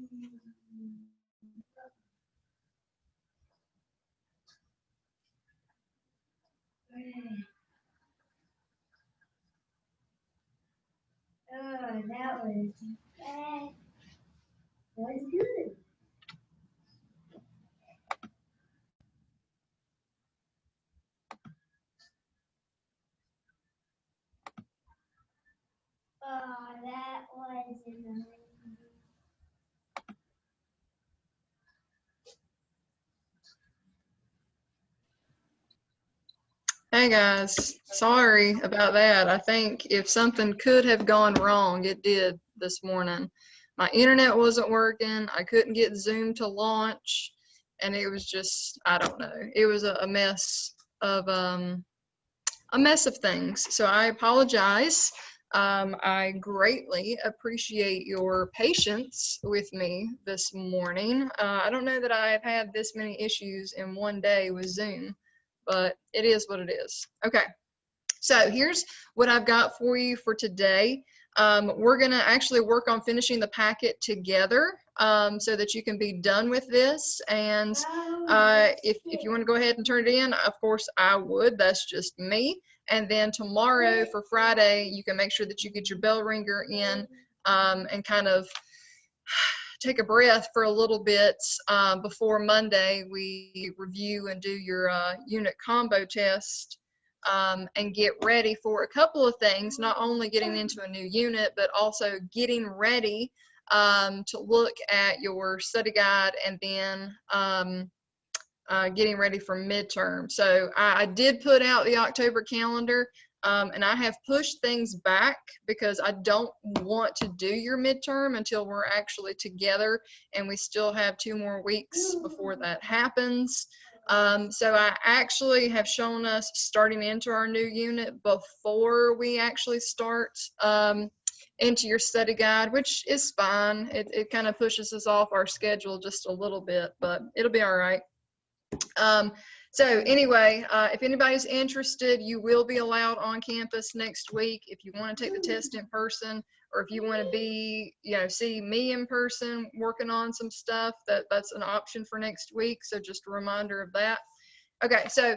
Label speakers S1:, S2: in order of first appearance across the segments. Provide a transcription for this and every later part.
S1: Oh, that was good. Oh, that was amazing.
S2: Hey guys, sorry about that. I think if something could have gone wrong, it did this morning. My internet wasn't working. I couldn't get Zoom to launch, and it was just, I don't know. It was a mess of things. So I apologize. I greatly appreciate your patience with me this morning. I don't know that I've had this many issues in one day with Zoom, but it is what it is. Okay, so here's what I've got for you for today. We're gonna actually work on finishing the packet together so that you can be done with this. And if you wanna go ahead and turn it in, of course I would, that's just me. And then tomorrow for Friday, you can make sure that you get your bell ringer in and kind of take a breath for a little bit before Monday we review and do your unit combo test and get ready for a couple of things, not only getting into a new unit, but also getting ready to look at your study guide and then getting ready for midterm. So I did put out the October calendar. And I have pushed things back because I don't want to do your midterm until we're actually together, and we still have 2 more weeks before that happens. So I actually have shown us starting into our new unit before we actually start into your study guide, which is fine. It kind of pushes us off our schedule just a little bit, but it'll be all right. So anyway, if anybody's interested, you will be allowed on campus next week. If you want to take the test in person, or if you want to be, see me in person working on some stuff, that's an option for next week. So just a reminder of that. Okay, so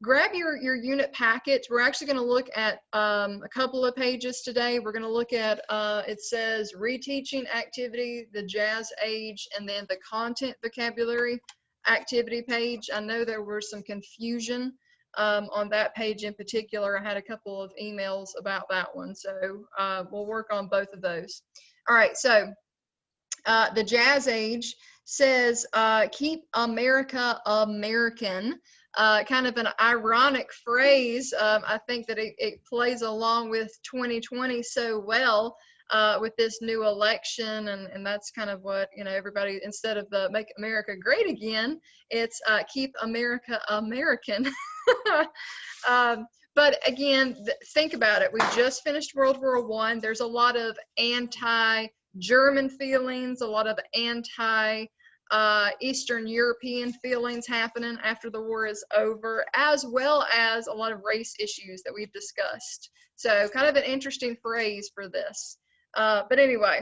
S2: grab your unit packet. We're actually going to look at a couple of pages today. We're going to look at, it says reteaching activity, the jazz age, and then the content vocabulary activity page. I know there was some confusion on that page in particular. I had a couple of emails about that one, so we'll work on both of those. All right, so the jazz age says keep America American. Kind of an ironic phrase. I think that it plays along with 2020 so well. With this new election, and that's kind of what everybody, instead of the make America great again, it's keep America American. But again, think about it. We just finished World War I. There's a lot of anti-German feelings, a lot of anti Eastern European feelings happening after the war is over, as well as a lot of race issues that we've discussed. So kind of an interesting phrase for this. But anyway,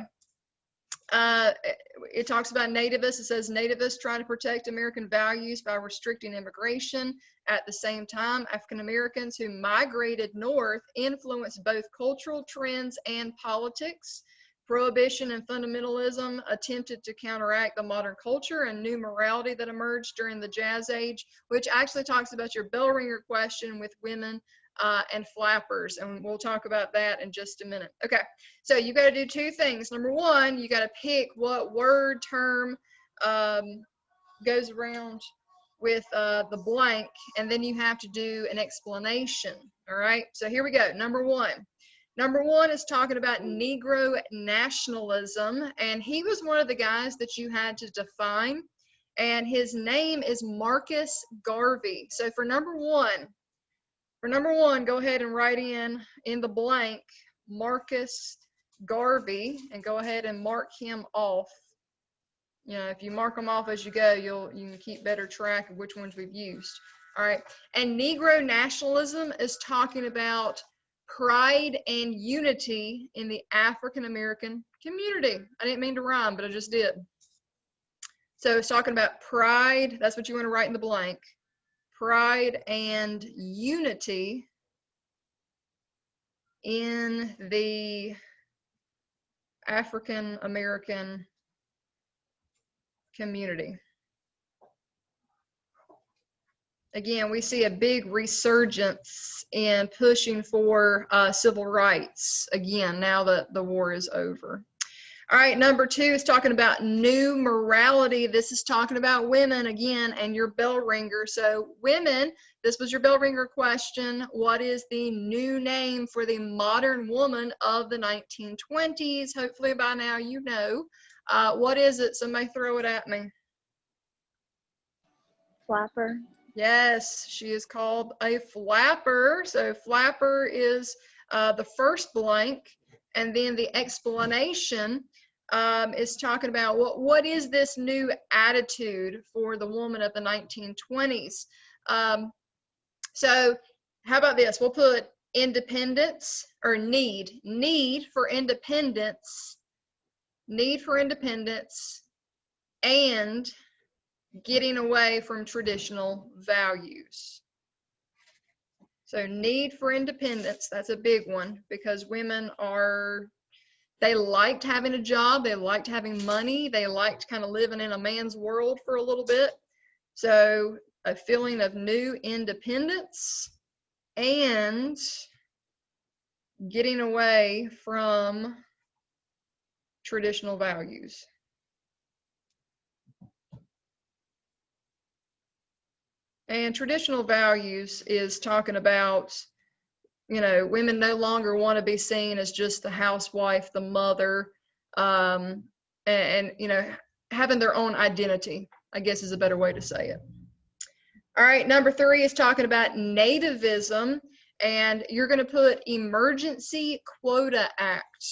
S2: it talks about nativists. It says nativists try to protect American values by restricting immigration. At the same time, African Americans who migrated north influenced both cultural trends and politics. Prohibition and fundamentalism attempted to counteract the modern culture and new morality that emerged during the Jazz Age, which actually talks about your bell ringer question with women and flappers, and we'll talk about that in just a minute. Okay, so you got to do 2 things. Number 1, you got to pick what word term goes around with the blank, and then you have to do an explanation. All right, so here we go. Number 1. Number 1 is talking about Negro nationalism, and he was one of the guys that you had to define, and his name is Marcus Garvey. So for number 1, go ahead and write in the blank Marcus Garvey, and go ahead and mark him off. If you mark them off as you go, you can keep better track of which ones we've used. All right, and Negro nationalism is talking about pride and unity in the African American community. I didn't mean to rhyme, but I just did. So it's talking about pride. That's what you want to write in the blank. Pride and unity in the African American community. Again, we see a big resurgence in pushing for civil rights, again, now that the war is over. All right, number 2 is talking about new morality. This is talking about women again and your bell ringer. So women, this was your bell ringer question. What is the new name for the modern woman of the 1920s? Hopefully by now you know. What is it? Somebody throw it at me.
S3: Flapper.
S2: Yes, she is called a flapper. So flapper is the first blank, and then the explanation is talking about what is this new attitude for the woman of the 1920s. So how about this? We'll put independence or need for independence, and getting away from traditional values. So need for independence, that's a big one, because women they liked having a job, they liked having money, they liked kind of living in a man's world for a little bit. So a feeling of new independence and getting away from traditional values. And traditional values is talking about, women no longer want to be seen as just the housewife, the mother, and having their own identity, I guess is a better way to say it. All right, number 3 is talking about nativism, and you're going to put Emergency Quota Act.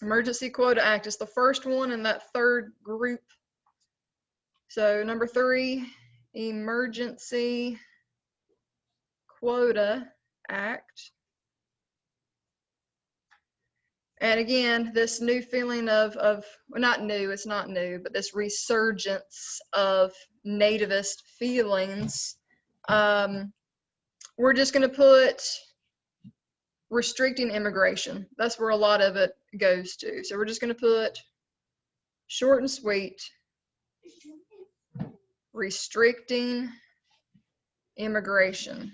S2: Emergency Quota Act is the first one in that third group. So number 3, Emergency Quota Act. And again, this new feeling of well, not new, it's not new, but this resurgence of nativist feelings. We're just going to put restricting immigration. That's where a lot of it goes to. So we're just going to put short and sweet, restricting immigration.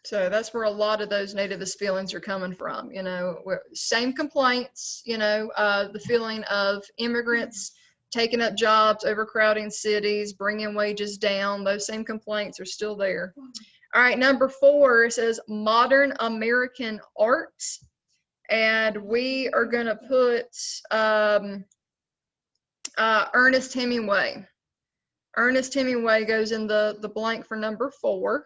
S2: So that's where a lot of those nativist feelings are coming from. Same complaints, the feeling of immigrants taking up jobs, overcrowding cities, bringing wages down. Those same complaints are still there. All right, number 4 says modern American art. And we are going to put Ernest Hemingway. Ernest Hemingway goes in the blank for number 4.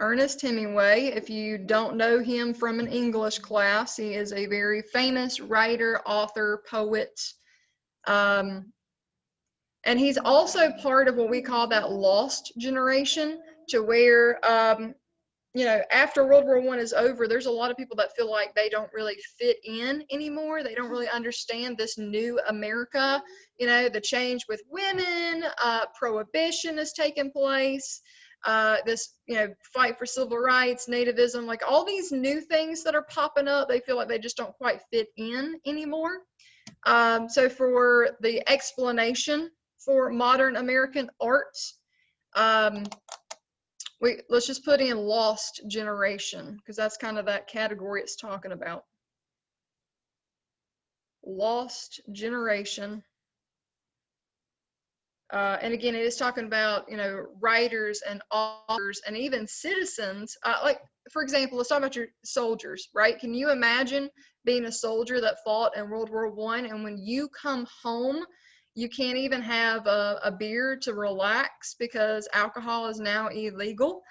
S2: Ernest Hemingway, if you don't know him from an English class, he is a very famous writer, author, poet. And he's also part of what we call that lost generation, to where, after World War I is over, there's a lot of people that feel like they don't really fit in anymore. They don't really understand this new America, the change with women, prohibition has taken place. This, fight for civil rights, nativism, like all these new things that are popping up, they feel like they just don't quite fit in anymore. So for the explanation for modern American art, let's just put in lost generation, because that's kind of that category it's talking about. Lost generation. And again, it is talking about, writers and authors and even citizens. Like, for example, let's talk about your soldiers, right? Can you imagine being a soldier that fought in World War I, and when you come home, you can't even have a beer to relax because alcohol is now illegal.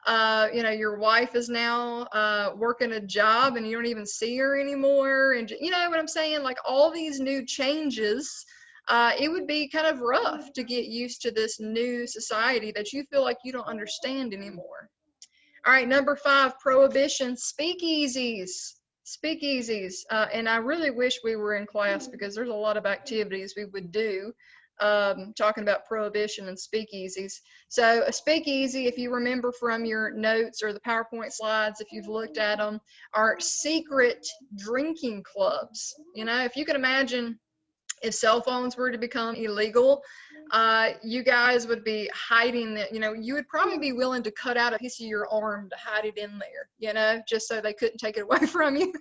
S2: Your wife is now working a job and you don't even see her anymore. And you know what I'm saying? Like all these new changes it would be kind of rough to get used to this new society that you feel like you don't understand anymore. All right, number 5, prohibition, speakeasies. Speakeasies. And I really wish we were in class because there's a lot of activities we would do talking about prohibition and speakeasies. So a speakeasy, if you remember from your notes or the PowerPoint slides, if you've looked at them, are secret drinking clubs. You know, if you can imagine if cell phones were to become illegal, you guys would be hiding it. You know, you would probably be willing to cut out a piece of your arm to hide it in there, you know, just so they couldn't take it away from you.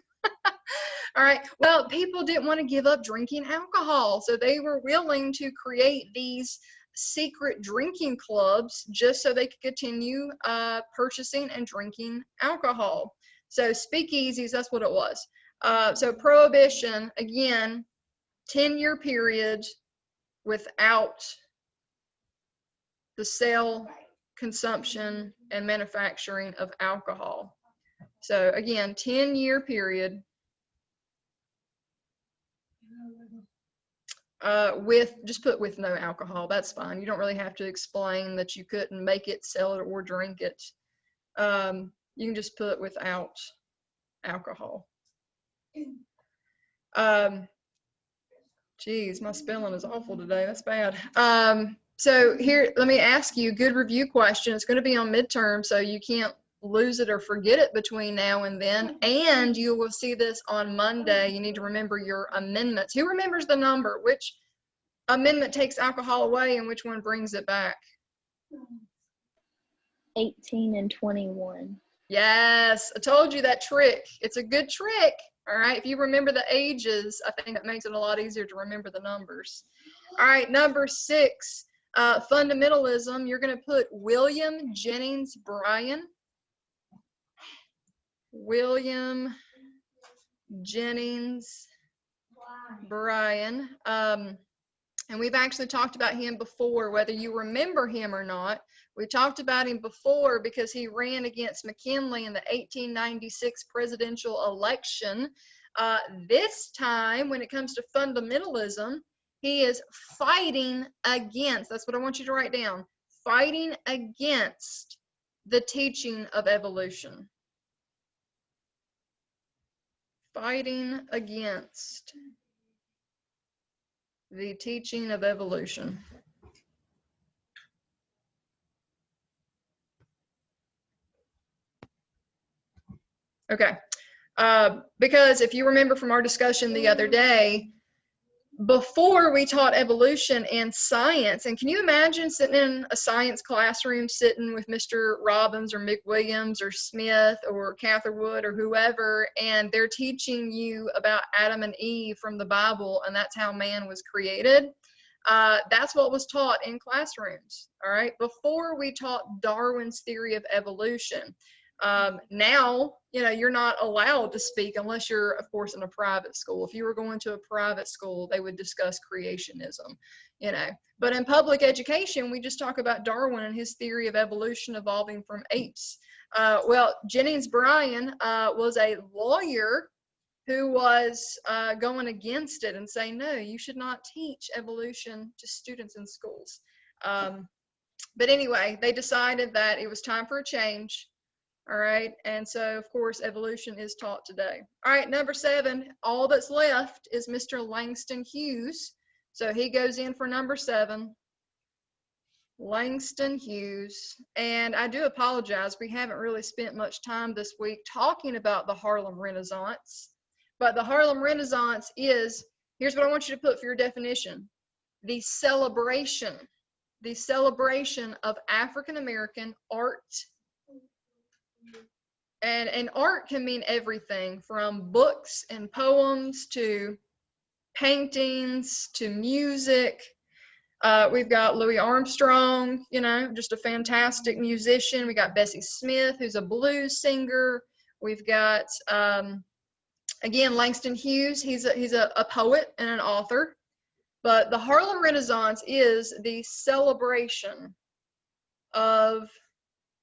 S2: All right. Well, people didn't want to give up drinking alcohol, so they were willing to create these secret drinking clubs just so they could continue purchasing and drinking alcohol. So speakeasies, that's what it was. So prohibition, again, 10-year period without the sale, consumption, and manufacturing of alcohol. So again, 10-year period just put with no alcohol. That's fine. You don't really have to explain that you couldn't make it, sell it, or drink it. You can just put without alcohol. Geez, my spelling is awful today. That's bad. So here, let me ask you a good review question. It's going to be on midterm, so you can't lose it or forget it between now and then. And you will see this on Monday. You need to remember your amendments. Who remembers the number? Which amendment takes alcohol away and which one brings it back?
S3: 18 and 21.
S2: Yes, I told you that trick. It's a good trick. All right, if you remember the ages, I think that makes it a lot easier to remember the numbers. All right, number 6, fundamentalism. You're going to put William Jennings Bryan. William Jennings Bryan. And we've actually talked about him before, whether you remember him or not. We talked about him before because he ran against McKinley in the 1896 presidential election. This time, when it comes to fundamentalism, he is fighting against, that's what I want you to write down, fighting against the teaching of evolution. Fighting against the teaching of evolution. Okay, because if you remember from our discussion the other day, before we taught evolution and science, and can you imagine sitting in a science classroom, sitting with Mr. Robbins or Mick Williams or Smith or Catherwood or whoever, and they're teaching you about Adam and Eve from the Bible, and that's how man was created? That's what was taught in classrooms, all right, before we taught Darwin's theory of evolution. Now, you know, you're not allowed to speak unless you're, of course, in a private school. If you were going to a private school, they would discuss creationism, you know. But in public education, we just talk about Darwin and his theory of evolution evolving from apes. Well, Jennings Bryan was a lawyer who was going against it and saying, no, you should not teach evolution to students in schools. But anyway, they decided that it was time for a change. All right, and so of course evolution is taught today. All right, number 7, all that's left is Mr. Langston Hughes. So he goes in for number 7. Langston Hughes. And I do apologize, we haven't really spent much time this week talking about the Harlem Renaissance. But the Harlem Renaissance is, here's what I want you to put for your definition: the celebration of African American art. And art can mean everything from books and poems to paintings to music. We've got Louis Armstrong, you know, just a fantastic musician. We got Bessie Smith, who's a blues singer. We've got, again, Langston Hughes. He's a poet and an author. But the Harlem Renaissance is the celebration of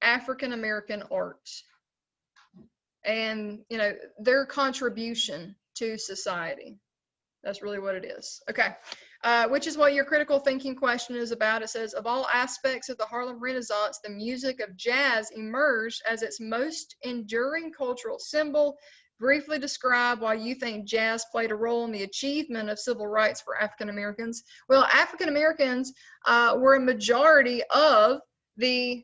S2: African American art and, you know, their contribution to society. That's really what it is. Okay. which is what your critical thinking question is about. It says, of all aspects of the Harlem Renaissance, the music of jazz emerged as its most enduring cultural symbol. Briefly describe why you think jazz played a role in the achievement of civil rights for African Americans. Well, African Americans were a majority of the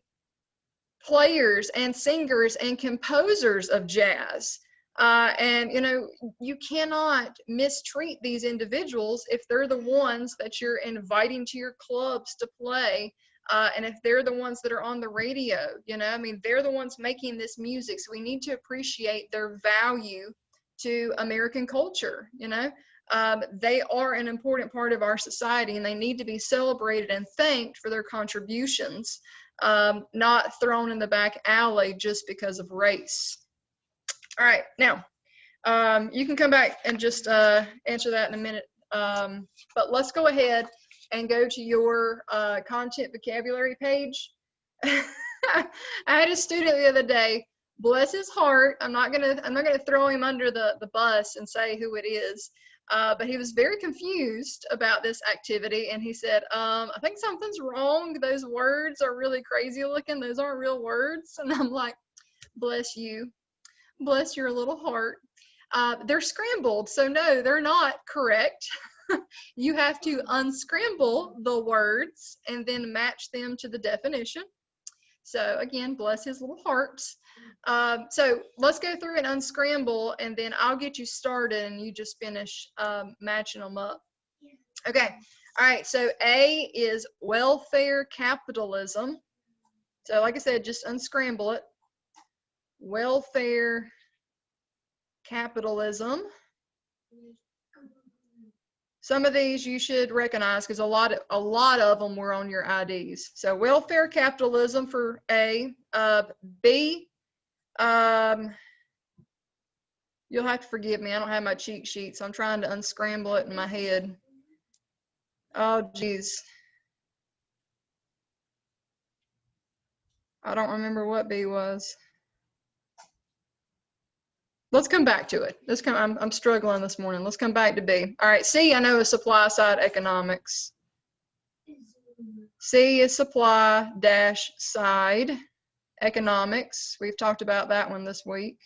S2: players and singers and composers of jazz. And, you know, you cannot mistreat these individuals if they're the ones that you're inviting to your clubs to play. And if they're the ones that are on the radio, you know, I mean, they're the ones making this music. So we need to appreciate their value to American culture, you know. They are an important part of our society, and they need to be celebrated and thanked for their contributions, not thrown in the back alley just because of race. All right, now, you can come back and just answer that in a minute, but let's go ahead and go to your content vocabulary page. I had a student the other day, bless his heart, I'm not gonna throw him under the bus and say who it is, but he was very confused about this activity, and he said, I think something's wrong. Those words are really crazy looking. Those aren't real words. And I'm like, bless you. Bless your little heart. They're scrambled, so no, they're not correct. You have to unscramble the words and then match them to the definition. So again, bless his little hearts. So let's go through and unscramble, and then I'll get you started and you just finish matching them up. Okay, all right, so A is welfare capitalism. So like I said, just unscramble it. Welfare capitalism. Some of these you should recognize because a lot of them were on your IDs. So welfare capitalism for A. B, you'll have to forgive me. I don't have my cheat sheet, so I'm trying to unscramble it in my head. Oh, geez. I don't remember what B was. Let's come back to it. I'm struggling this morning. Let's come back to B. All right, C, I know is supply side economics. C is supply dash side economics. We've talked about that one this week.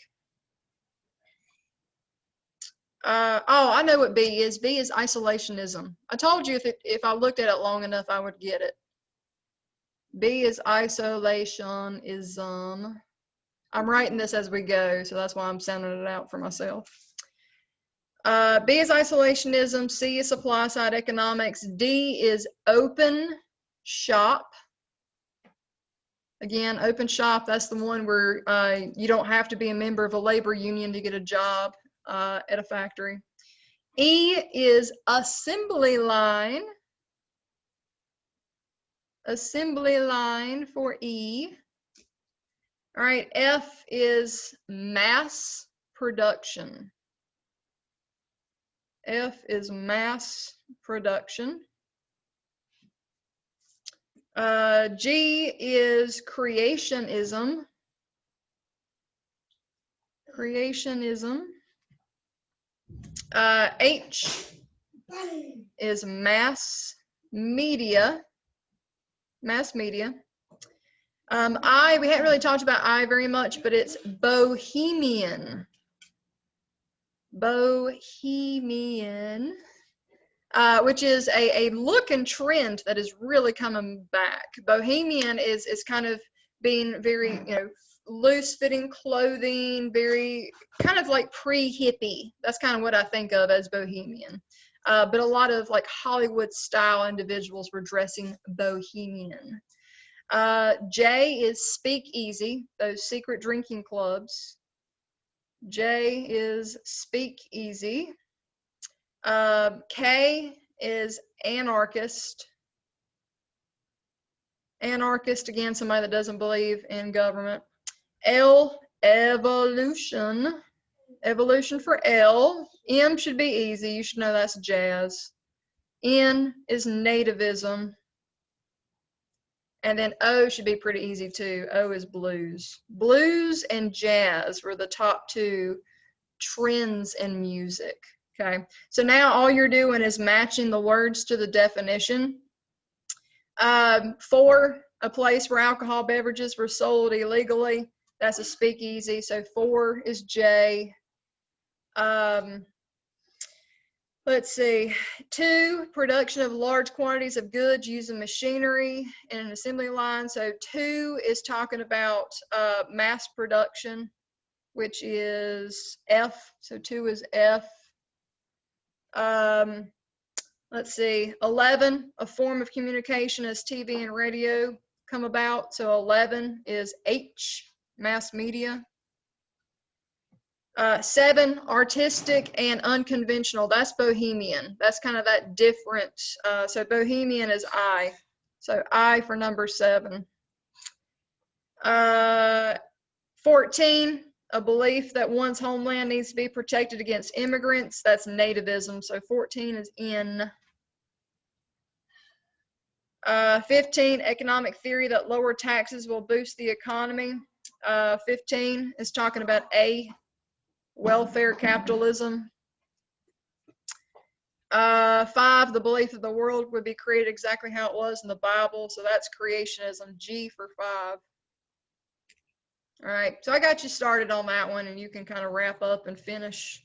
S2: Oh, I know what B is. B is isolationism. I told you if I looked at it long enough, I would get it. B is isolationism. I'm writing this as we go, so that's why I'm sounding it out for myself. B is isolationism. C is supply side economics. D is open shop. Again, open shop, that's the one where you don't have to be a member of a labor union to get a job at a factory. E is assembly line. Assembly line for E. All right, F is mass production. F is mass production. G is creationism. Creationism. H is mass media. Mass media. I, we haven't really talked about I very much, but it's bohemian. Bohemian, which is a look and trend that is really coming back. Bohemian is kind of being very, you know, loose-fitting clothing, very kind of like pre-hippie. That's kind of what I think of as bohemian. But a lot of like Hollywood-style individuals were dressing bohemian. J is speakeasy, those secret drinking clubs. J is speakeasy. K is anarchist. Anarchist, again, somebody that doesn't believe in government. L, evolution. Evolution for L. M should be easy. You should know that's jazz. N is nativism. And then O should be pretty easy too. O is blues. Blues and jazz were the top two trends in music. Okay, so now all you're doing is matching the words to the definition. 4, a place where alcohol beverages were sold illegally. That's a speakeasy, so 4 is J. Let's see, 2, production of large quantities of goods using machinery in an assembly line. So 2 is talking about mass production, which is F. So 2 is F. Let's see, 11, a form of communication as TV and radio come about. So 11 is H, mass media. 7, artistic and unconventional. That's bohemian. That's kind of that different. So bohemian is I. So I for number 7. 14, a belief that one's homeland needs to be protected against immigrants. That's nativism. So 14 is N. 15, economic theory that lower taxes will boost the economy. 15 is talking about A, welfare capitalism. 5, the belief that the world would be created exactly how it was in the Bible. So that's creationism, G for 5. All right, so I got you started on that one, and you can kind of wrap up and finish.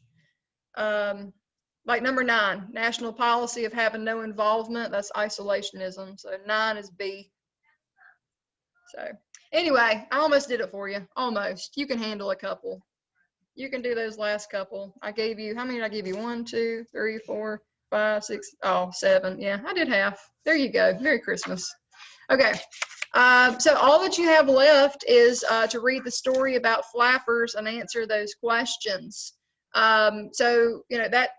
S2: Like number 9, national policy of having no involvement. That's isolationism. So 9 is B. So anyway, I almost did it for you. Almost. You can handle a couple. You can do those last couple. I gave you, how many did I give you? 1, 2, 3, 4, 5, 6, 7. Yeah, I did half. There you go. Merry Christmas. Okay. So all that you have left is to read the story about flappers and answer those questions. So, that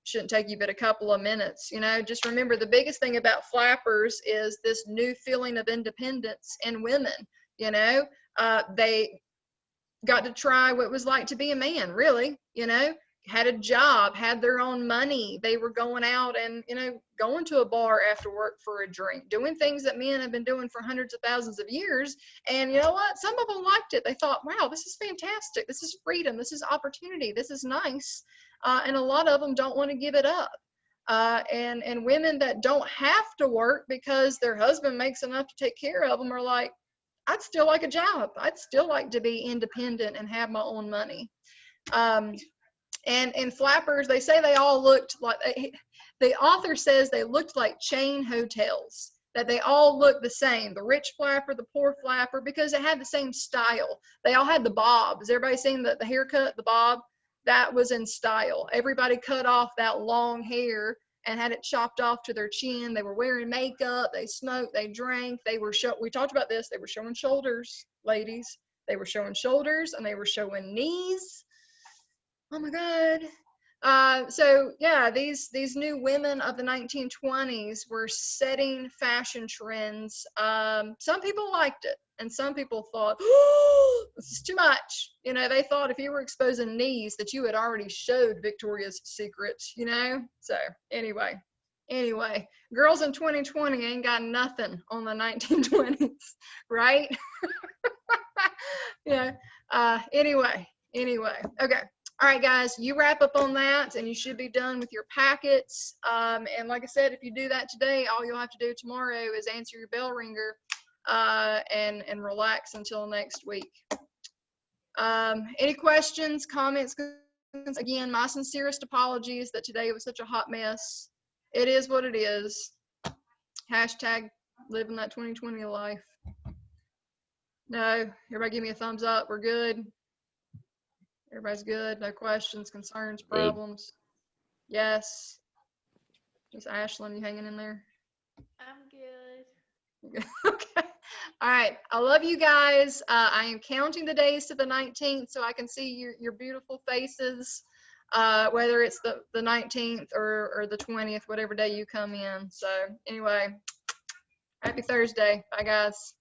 S2: shouldn't take you but a couple of minutes. Just remember, the biggest thing about flappers is this new feeling of independence in women. They got to try what it was like to be a man, really, had a job, had their own money. They were going out and, going to a bar after work for a drink, doing things that men have been doing for hundreds of thousands of years. And you know what? Some of them liked it. They thought, wow, this is fantastic. This is freedom. This is opportunity. This is nice. And a lot of them don't want to give it up. And women that don't have to work because their husband makes enough to take care of them are like, I'd still like a job. I'd still like to be independent and have my own money. And flappers, they say they all looked like, the author says they looked like chain hotels, that they all looked the same. The rich flapper, the poor flapper, because they had the same style. They all had the bob. Has everybody seen the haircut, the bob? That was in style. Everybody cut off that long hair and had it chopped off to their chin. They were wearing makeup, they smoked, they drank, we talked about this, they were showing shoulders, ladies. They were showing shoulders and they were showing knees. Oh my God. So yeah, these new women of the 1920s were setting fashion trends. Some people liked it and some people thought, oh, this is too much. They thought if you were exposing knees that you had already showed Victoria's Secret, So anyway, girls in 2020 ain't got nothing on the 1920s, right? Yeah. Anyway, okay. All right, guys, you wrap up on that and you should be done with your packets. And like I said, if you do that today, all you'll have to do tomorrow is answer your bell ringer and relax until next week. Any questions, comments? Again, my sincerest apologies that today was such a hot mess. It is what it is. Hashtag living that 2020 life. No, everybody give me a thumbs up. We're good. Everybody's good. No questions, concerns, problems. Yes. Just Ashlyn, you hanging in there?
S3: I'm good.
S2: Okay. All right. I love you guys. I am counting the days to the 19th so I can see your beautiful faces, whether it's the 19th or the 20th, whatever day you come in. So anyway, happy Thursday. Bye, guys.